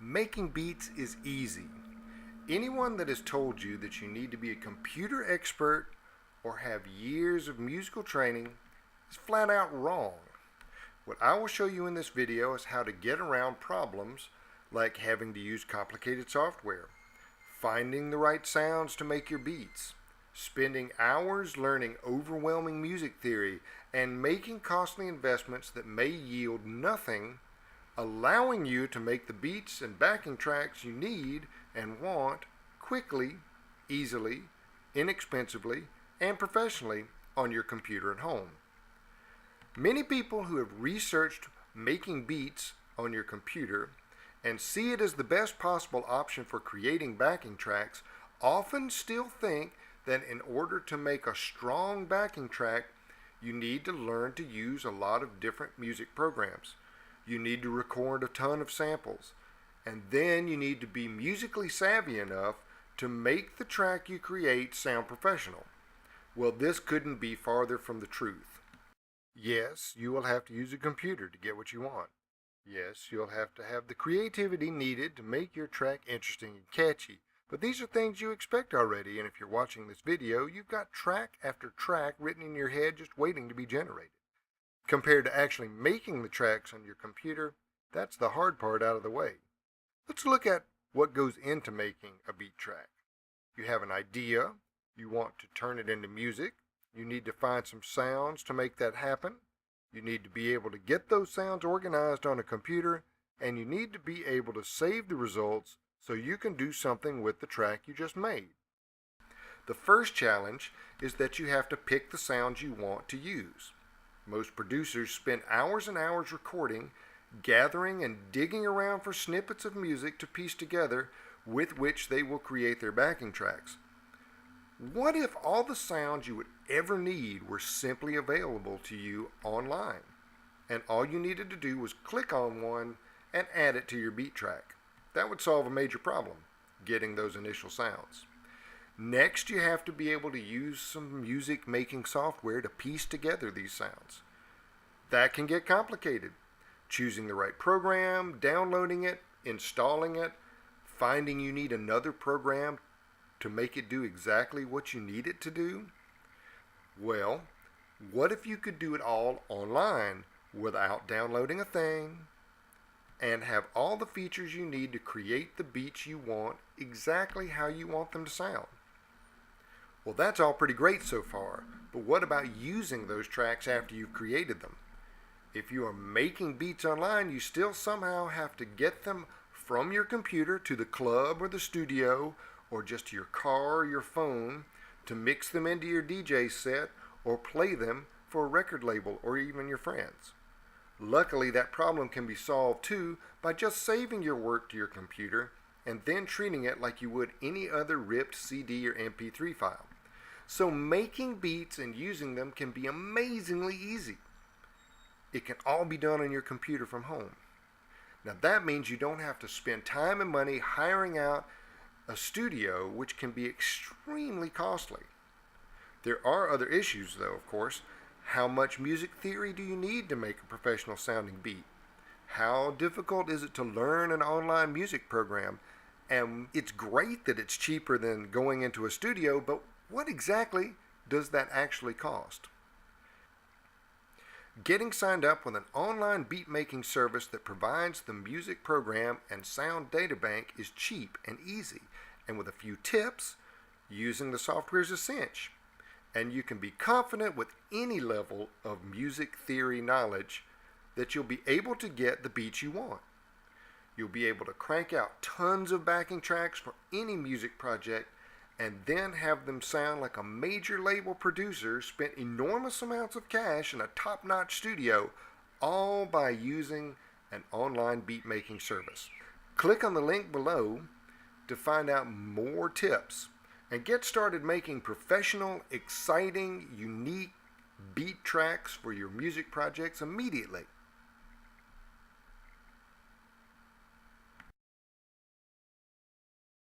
Making beats is easy. Anyone that has told you that you need to be a computer expert or have years of musical training is flat out wrong. What I will show you in this video is how to get around problems like having to use complicated software, finding the right sounds to make your beats, spending hours learning overwhelming music theory, and making costly investments that may yield nothing, allowing you to make the beats and backing tracks you need and want quickly, easily, inexpensively, and professionally on your computer at home. Many people who have researched making beats on your computer and see it as the best possible option for creating backing tracks often still think that in order to make a strong backing track, you need to learn to use a lot of different music programs. You need to record a ton of samples, and then you need to be musically savvy enough to make the track you create sound professional. Well, this couldn't be farther from the truth. Yes, you will have to use a computer to get what you want. Yes, you'll have to have the creativity needed to make your track interesting and catchy. But these are things you expect already, and if you're watching this video, you've got track after track written in your head just waiting to be generated. Compared to actually making the tracks on your computer, that's the hard part out of the way. Let's look at what goes into making a beat track. You have an idea, you want to turn it into music, you need to find some sounds to make that happen, you need to be able to get those sounds organized on a computer, and you need to be able to save the results so you can do something with the track you just made. The first challenge is that you have to pick the sounds you want to use. Most producers spend hours and hours recording, gathering and digging around for snippets of music to piece together with which they will create their backing tracks. What if all the sounds you would ever need were simply available to you online, and all you needed to do was click on one and add it to your beat track? That would solve a major problem, getting those initial sounds. Next, you have to be able to use some music making software to piece together these sounds. That can get complicated. Choosing the right program, downloading it, installing it, finding you need another program to make it do exactly what you need it to do. Well, what if you could do it all online without downloading a thing and have all the features you need to create the beats you want exactly how you want them to sound? Well, that's all pretty great so far, but what about using those tracks after you've created them? If you are making beats online, you still somehow have to get them from your computer to the club or the studio or just to your car or your phone to mix them into your DJ set or play them for a record label or even your friends. Luckily, that problem can be solved too by just saving your work to your computer and then treating it like you would any other ripped CD or MP3 file. So making beats and using them can be amazingly easy. It can all be done on your computer from home. Now that means you don't have to spend time and money hiring out a studio, which can be extremely costly. There are other issues though, of course. How much music theory do you need to make a professional sounding beat? How difficult is it to learn an online music program? And it's great that it's cheaper than going into a studio, but what exactly does that actually cost? Getting signed up with an online beat making service that provides the music program and sound data bank is cheap and easy, and with a few tips, using the software is a cinch. And you can be confident with any level of music theory knowledge that you'll be able to get the beats you want. You'll be able to crank out tons of backing tracks for any music project and then have them sound like a major label producer spent enormous amounts of cash in a top-notch studio, all by using an online beat making service. Click on the link below to find out more tips and get started making professional, exciting, unique beat tracks for your music projects immediately.